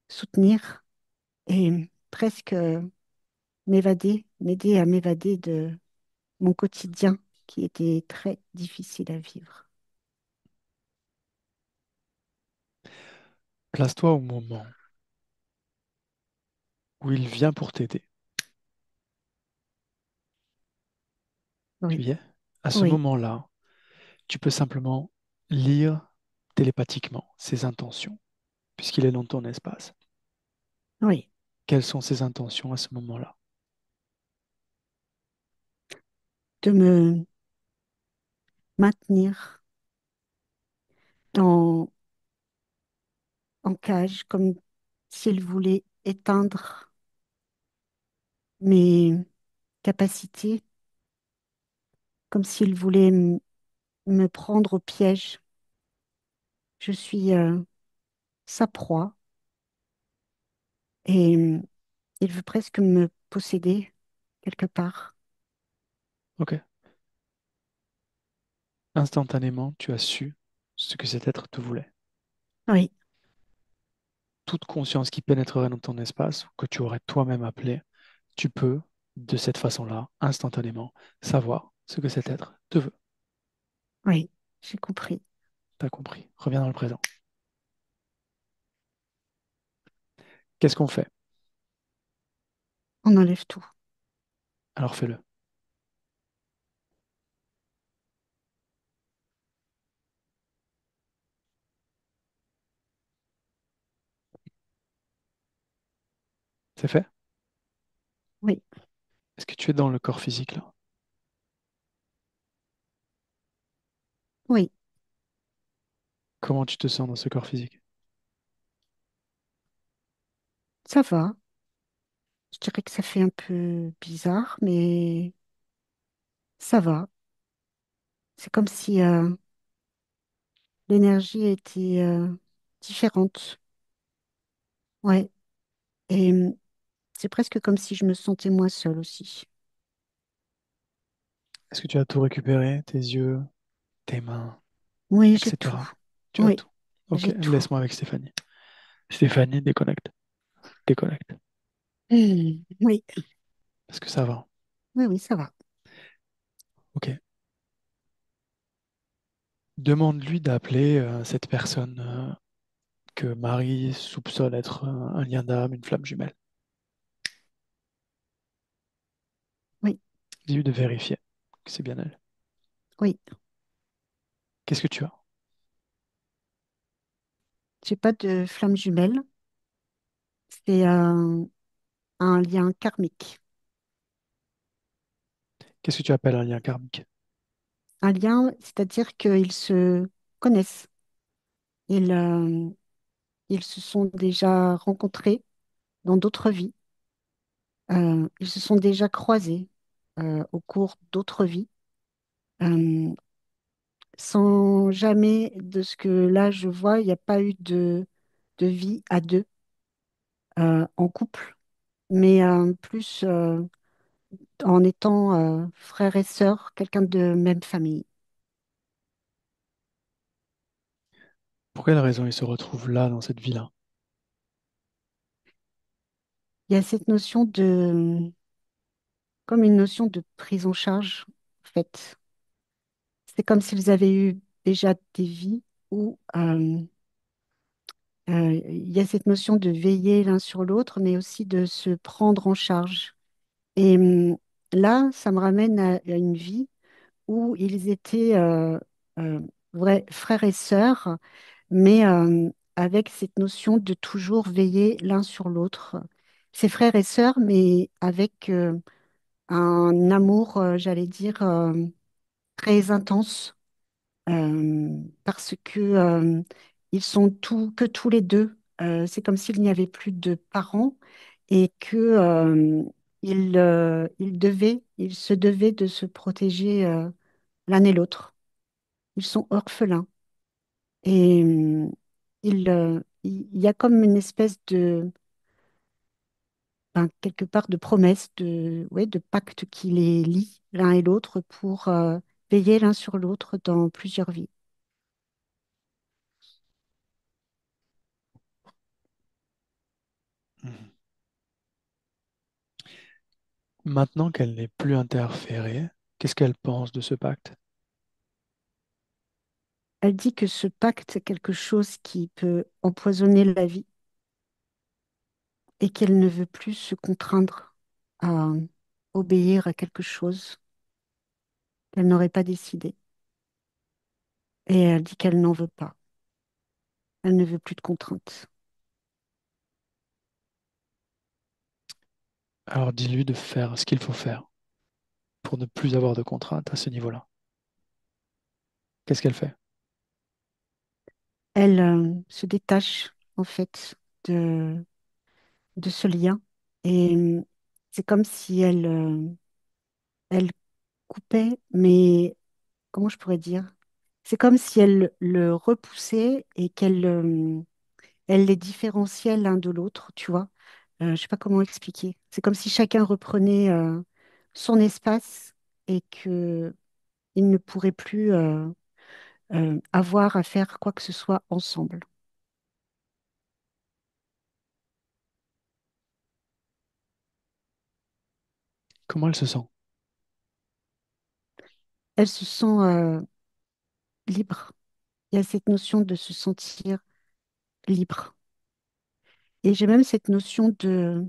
soutenir et presque m'évader, m'aider à m'évader de mon quotidien qui était très difficile à vivre. Place-toi au moment où il vient pour t'aider. Tu Oui, y es? À ce oui, moment-là, tu peux simplement lire télépathiquement ses intentions, puisqu'il est dans ton espace. oui. Quelles sont ses intentions à ce moment-là? De me maintenir dans, en cage, comme s'il voulait éteindre mes capacités, comme s'il voulait me prendre au piège. Je suis sa proie et il veut presque me posséder quelque part. Ok. Instantanément, tu as su ce que cet être te voulait. Oui, Toute conscience qui pénétrerait dans ton espace, que tu aurais toi-même appelé, tu peux, de cette façon-là, instantanément, savoir ce que cet être te veut. oui, j'ai compris. T'as compris. Reviens dans le présent. Qu'est-ce qu'on fait? On enlève tout. Alors fais-le. C'est fait? Oui, Est-ce que tu es dans le corps physique là? oui, Comment tu te sens dans ce corps physique? ça va. Je dirais que ça fait un peu bizarre, mais ça va. C'est comme si l'énergie était différente. Ouais. Et c'est presque comme si je me sentais moins seule aussi. Est-ce que tu as tout récupéré? Tes yeux, tes mains, Oui, j'ai tout. etc. Tu as Oui, tout. Ok, j'ai tout. laisse-moi avec Stéphanie. Stéphanie, déconnecte. Déconnecte. Oui, Est-ce que ça va? oui, oui, ça va. Ok. Demande-lui d'appeler cette personne que Marie soupçonne être un lien d'âme, une flamme jumelle. Oui, Dis-lui de vérifier que c'est bien elle. oui. Qu'est-ce que tu as? J'ai pas de flamme jumelle. C'est un lien karmique. Qu'est-ce que tu appelles un lien karmique? Un lien, c'est-à-dire qu'ils se connaissent. Ils, ils se sont déjà rencontrés dans d'autres vies. Ils se sont déjà croisés au cours d'autres vies, euh, sans jamais, de ce que là je vois, il n'y a pas eu de vie à deux en couple, mais plus en étant frère et sœur, quelqu'un de même famille. Pour quelle raison il se retrouve là, dans cette vie-là? Il y a cette notion de, comme une notion de prise en charge, en fait. C'est comme s'ils avaient eu déjà des vies où il y a cette notion de veiller l'un sur l'autre, mais aussi de se prendre en charge. Et là, ça me ramène à une vie où ils étaient euh, vrais frères et sœurs, mais avec cette notion de toujours veiller l'un sur l'autre. Ces frères et sœurs, mais avec un amour, j'allais dire, très intense, parce que ils sont que tous les deux. C'est comme s'il n'y avait plus de parents et que ils se devaient de se protéger l'un et l'autre. Ils sont orphelins et il y a comme une espèce de, ben, quelque part de promesse, ouais, de pacte qui les lie l'un et l'autre pour veiller l'un sur l'autre dans plusieurs vies. Mhm. Maintenant qu'elle n'est plus interférée, qu'est-ce qu'elle pense de ce pacte? Elle dit que ce pacte est quelque chose qui peut empoisonner la vie et qu'elle ne veut plus se contraindre à obéir à quelque chose qu'elle n'aurait pas décidé. Et elle dit qu'elle n'en veut pas. Elle ne veut plus de contraintes. Alors dis-lui de faire ce qu'il faut faire pour ne plus avoir de contraintes à ce niveau-là. Qu'est-ce qu'elle fait? Elle se détache en fait de, de ce lien et c'est comme si elle coupait, mais comment je pourrais dire? C'est comme si elle le repoussait et qu'elle elle les différenciait l'un de l'autre, tu vois. Je ne sais pas comment expliquer. C'est comme si chacun reprenait son espace et que il ne pourrait plus avoir à faire quoi que ce soit ensemble. Comment elle se sent? Elle se sent libre. Il y a cette notion de se sentir libre. Et j'ai même cette notion de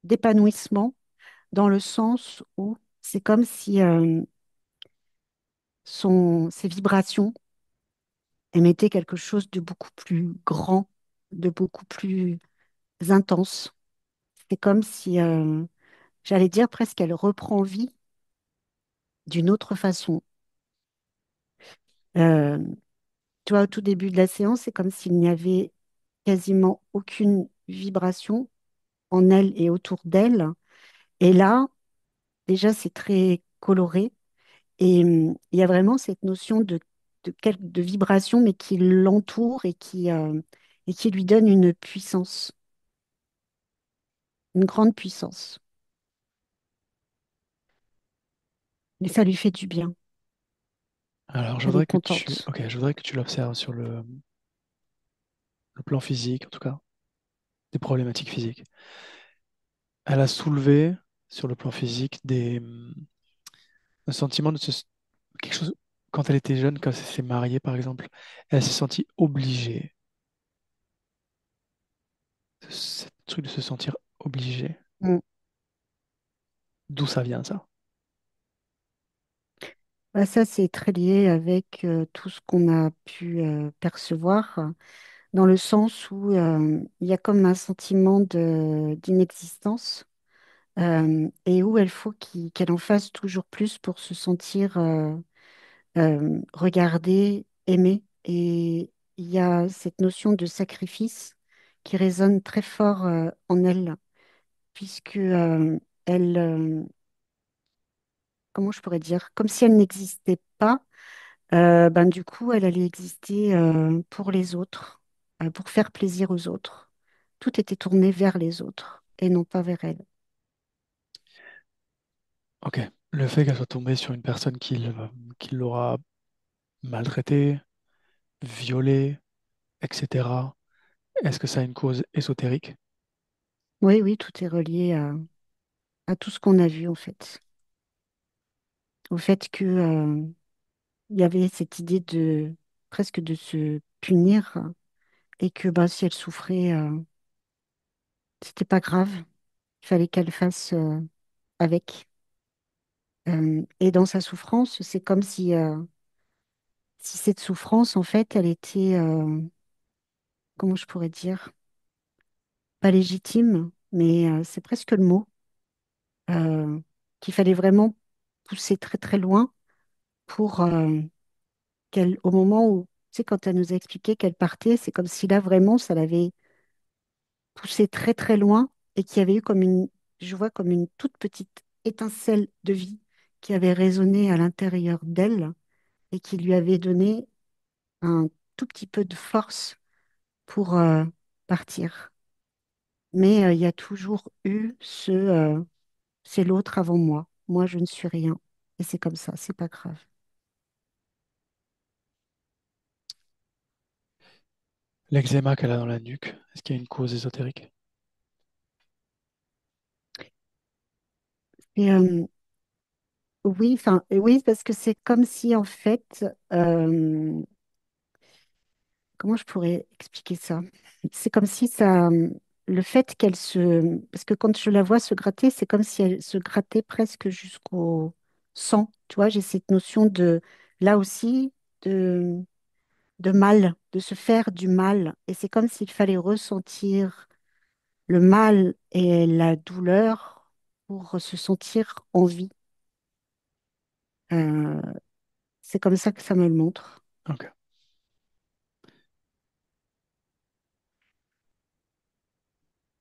d'épanouissement dans le sens où c'est comme si ses vibrations émettaient quelque chose de beaucoup plus grand, de beaucoup plus intense. C'est comme si, j'allais dire presque, elle reprend vie d'une autre façon. Euh, Tu vois, au tout début de la séance, c'est comme s'il n'y avait quasiment aucune vibration en elle et autour d'elle. Et là, déjà, c'est très coloré. Et il y a vraiment cette notion de vibration, mais qui l'entoure et qui lui donne une puissance, une grande puissance. Et ça lui fait du bien. Alors Elle est contente. je voudrais que tu l'observes sur le plan physique, en tout cas, des problématiques physiques. Elle a soulevé sur le plan physique un sentiment quelque chose quand elle était jeune, quand elle s'est mariée par exemple, elle s'est sentie obligée. Ce truc de se sentir obligée. Mm. D'où ça vient ça? Bah, ça, c'est très lié avec tout ce qu'on a pu percevoir, dans le sens où il y a comme un sentiment d'inexistence et où il faut qu'elle en fasse toujours plus pour se sentir regardée, aimée. Et il y a cette notion de sacrifice qui résonne très fort en elle, puisque elle, comment je pourrais dire, comme si elle n'existait pas, ben, du coup, elle allait exister pour les autres, pour faire plaisir aux autres. Tout était tourné vers les autres et non pas vers elle. Ok. Le fait qu'elle soit tombée sur une personne qui l'aura maltraitée, violée, etc. Est-ce que ça a une cause ésotérique? Oui, oui, tout est relié à tout ce qu'on a vu en fait. Au fait que, il y avait cette idée de presque de se punir et que bah, si elle souffrait, c'était pas grave. Il fallait qu'elle fasse avec. Et dans sa souffrance, c'est comme si cette souffrance, en fait, elle était, comment je pourrais dire, pas légitime, mais c'est presque le mot, euh, qu'il fallait vraiment pousser très très loin pour qu'elle, au moment où, tu sais, quand elle nous a expliqué qu'elle partait, c'est comme si là vraiment, ça l'avait poussée très très loin et qui avait eu comme une, je vois comme une toute petite étincelle de vie qui avait résonné à l'intérieur d'elle et qui lui avait donné un tout petit peu de force pour partir. Mais il y a toujours eu c'est l'autre avant moi. Moi, je ne suis rien. Et c'est comme ça, c'est pas grave. L'eczéma qu'elle a dans la nuque, est-ce qu'il y a une cause ésotérique? Et oui, enfin, oui, parce que c'est comme si en fait, comment je pourrais expliquer ça? C'est comme si ça, le fait qu'elle se, parce que quand je la vois se gratter, c'est comme si elle se grattait presque jusqu'au sang. Tu vois, j'ai cette notion de, là aussi, de, de mal, de se faire du mal. Et c'est comme s'il fallait ressentir le mal et la douleur pour se sentir en vie. Euh, c'est comme ça que ça me le montre. Ok.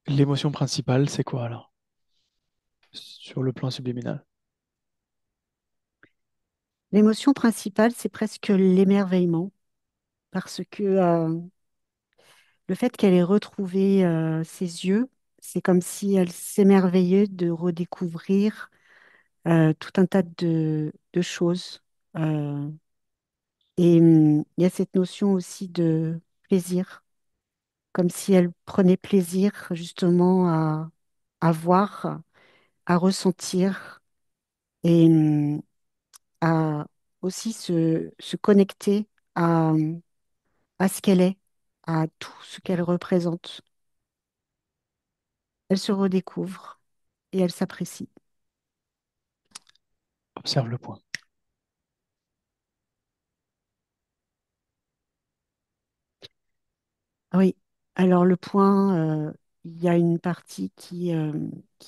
L'émotion principale, c'est quoi alors? Sur le plan subliminal. L'émotion principale, c'est presque l'émerveillement, parce que le fait qu'elle ait retrouvé ses yeux, c'est comme si elle s'émerveillait de redécouvrir tout un tas de choses. Euh, et il y a cette notion aussi de plaisir, comme si elle prenait plaisir justement à voir, à ressentir et à aussi se connecter à, à ce qu'elle est, à tout ce qu'elle représente. Elle se redécouvre et elle s'apprécie. Observe le point. Oui, alors le point, il y a une partie qui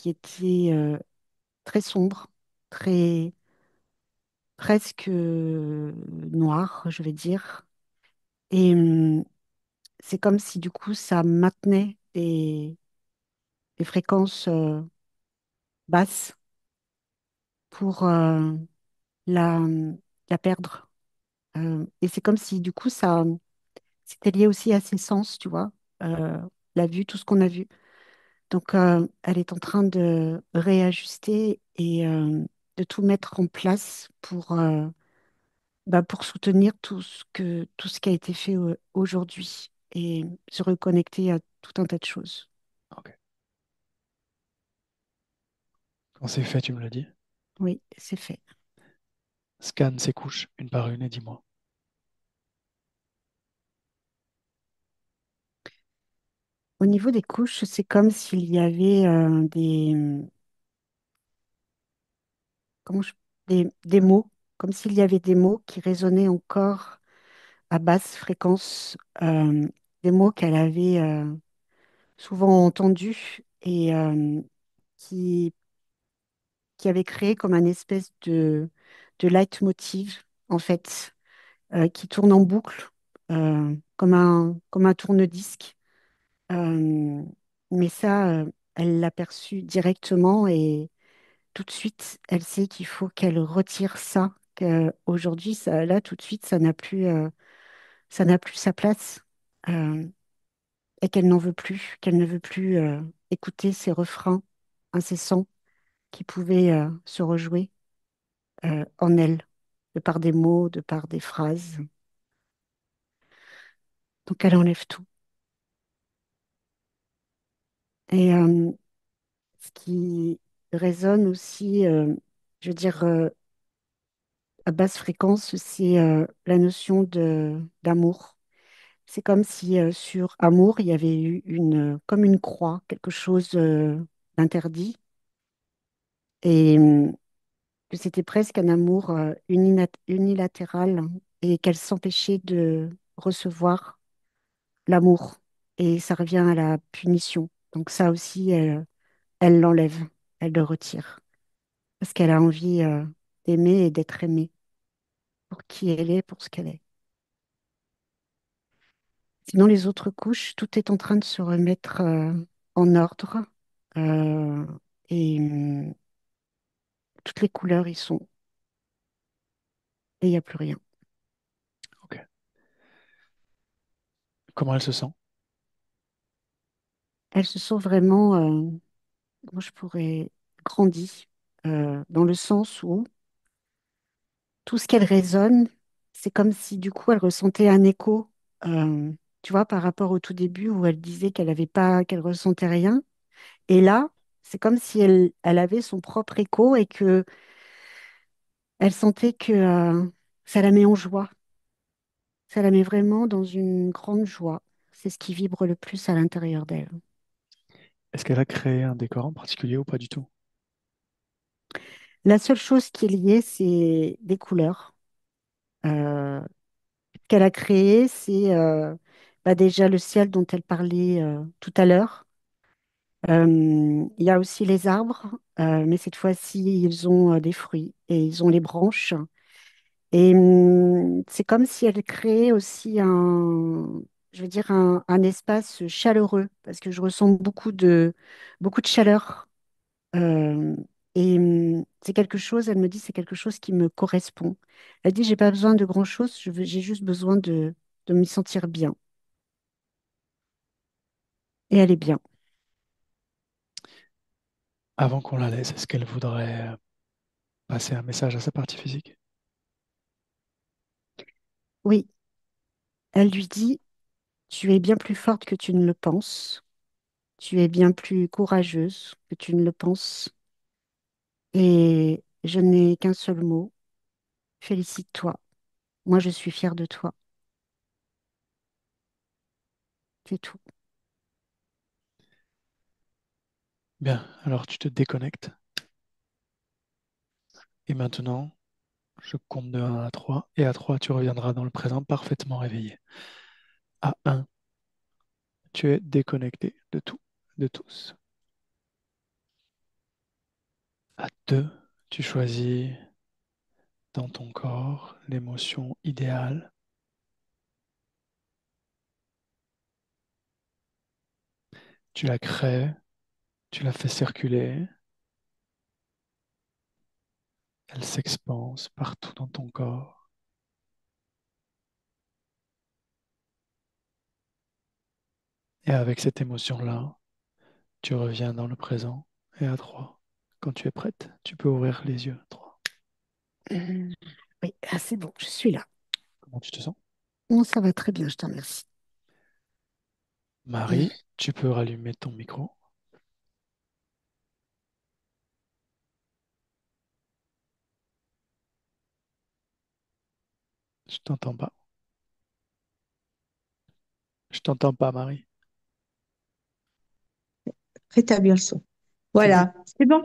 était très sombre, très presque noire, je vais dire. Et c'est comme si du coup ça maintenait des fréquences basses pour la, la perdre. Et c'est comme si du coup ça c'était lié aussi à ses sens, tu vois, euh, la vue, tout ce qu'on a vu. Donc, elle est en train de réajuster et de tout mettre en place pour soutenir tout ce qui a été fait aujourd'hui et se reconnecter à tout un tas de choses. Ok. Quand c'est fait, tu me le dis. Oui, c'est fait. Scanne ces couches une par une et dis-moi. Au niveau des couches, c'est comme s'il y avait comment des mots, comme s'il y avait des mots qui résonnaient encore à basse fréquence, des mots qu'elle avait souvent entendus et qui, qui avait créé comme un espèce de leitmotiv, en fait, qui tourne en boucle, comme un tourne-disque. Euh, mais ça, elle l'a perçu directement et tout de suite, elle sait qu'il faut qu'elle retire ça, qu'aujourd'hui, ça, là, tout de suite, ça n'a plus sa place. Euh, et qu'elle n'en veut plus, qu'elle ne veut plus écouter ces refrains incessants qui pouvaient se rejouer en elle, de par des mots, de par des phrases. Donc elle enlève tout. Et ce qui résonne aussi, je veux dire, à basse fréquence, c'est la notion d'amour. C'est comme si sur amour, il y avait eu comme une croix, quelque chose d'interdit. Et que c'était presque un amour unilatéral et qu'elle s'empêchait de recevoir l'amour. Et ça revient à la punition. Donc ça aussi, elle l'enlève, elle le retire. Parce qu'elle a envie d'aimer et d'être aimée pour qui elle est, pour ce qu'elle est. Sinon, les autres couches, tout est en train de se remettre en ordre. euh, et toutes les couleurs y sont et il n'y a plus rien. Ok. Comment elle se sent? Elles se sont vraiment, comment je pourrais, grandies, dans le sens où tout ce qu'elle résonne, c'est comme si du coup elle ressentait un écho, euh, tu vois, par rapport au tout début où elle disait qu'elle avait pas, qu'elle ressentait rien. Et là, c'est comme si elle avait son propre écho et que elle sentait que ça la met en joie. Ça la met vraiment dans une grande joie. C'est ce qui vibre le plus à l'intérieur d'elle. Est-ce qu'elle a créé un décor en particulier ou pas du tout? La seule chose qui est liée, c'est des couleurs. Euh, Qu'elle a créé, c'est bah déjà le ciel dont elle parlait tout à l'heure. Il y a aussi les arbres, mais cette fois-ci, ils ont des fruits et ils ont les branches. Et c'est comme si elle créait aussi je veux dire, un espace chaleureux, parce que je ressens beaucoup de chaleur. Euh, et c'est quelque chose, elle me dit, c'est quelque chose qui me correspond. Elle dit, j'ai pas besoin de grand-chose, j'ai juste besoin de me sentir bien. Et elle est bien. Avant qu'on la laisse, est-ce qu'elle voudrait passer un message à sa partie physique? Oui, elle lui dit, tu es bien plus forte que tu ne le penses. Tu es bien plus courageuse que tu ne le penses. Et je n'ai qu'un seul mot, félicite-toi. Moi, je suis fière de toi. C'est tout. Bien, alors tu te déconnectes. Et maintenant, je compte de 1 à 3. Et à 3, tu reviendras dans le présent parfaitement réveillé. À 1, tu es déconnecté de tout, de tous. À 2, tu choisis dans ton corps l'émotion idéale. Tu la crées, tu la fais circuler. Elle s'expanse partout dans ton corps. Et avec cette émotion-là, tu reviens dans le présent. Et à 3, quand tu es prête, tu peux ouvrir les yeux. 3. Euh, oui, ah, c'est bon, je suis là. Comment tu te sens? Non, ça va très bien, je te remercie. Marie, tu peux rallumer ton micro. Je t'entends pas. Je t'entends pas, Marie. Rétablir le son. C'est bon? Voilà, c'est bon.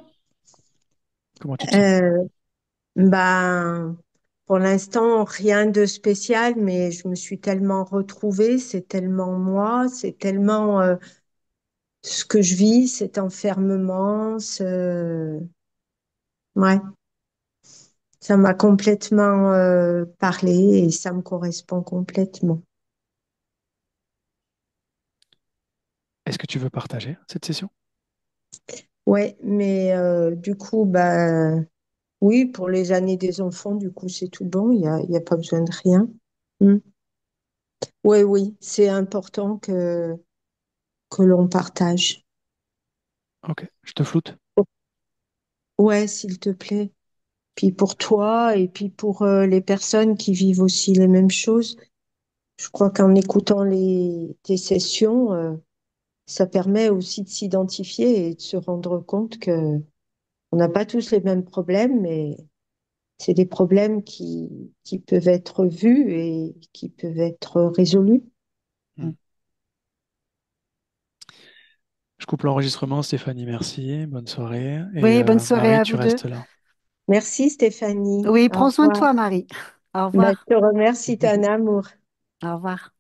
Comment tu te sens? Euh, ben, pour l'instant, rien de spécial, mais je me suis tellement retrouvée, c'est tellement moi, c'est tellement ce que je vis, cet enfermement, ouais, ça m'a complètement parlé et ça me correspond complètement. Est-ce que tu veux partager cette session? Ouais, mais du coup, ben, oui, pour les années des enfants, du coup, c'est tout bon, il y a pas besoin de rien. Mm. Oui, oui, c'est important que l'on partage. Ok, je te floute. Ouais, s'il te plaît. Puis pour toi et puis pour les personnes qui vivent aussi les mêmes choses, je crois qu'en écoutant tes sessions, ça permet aussi de s'identifier et de se rendre compte que on n'a pas tous les mêmes problèmes, mais c'est des problèmes qui peuvent être vus et qui peuvent être résolus. Hmm. Je coupe l'enregistrement, Stéphanie, merci. Bonne soirée. Et Oui, bonne soirée Marie, à tu vous deux. restes là. Merci Stéphanie. Oui, Au prends soin de revoir. toi, Marie. Au Ben, revoir. je te remercie, t'es un amour. Au revoir.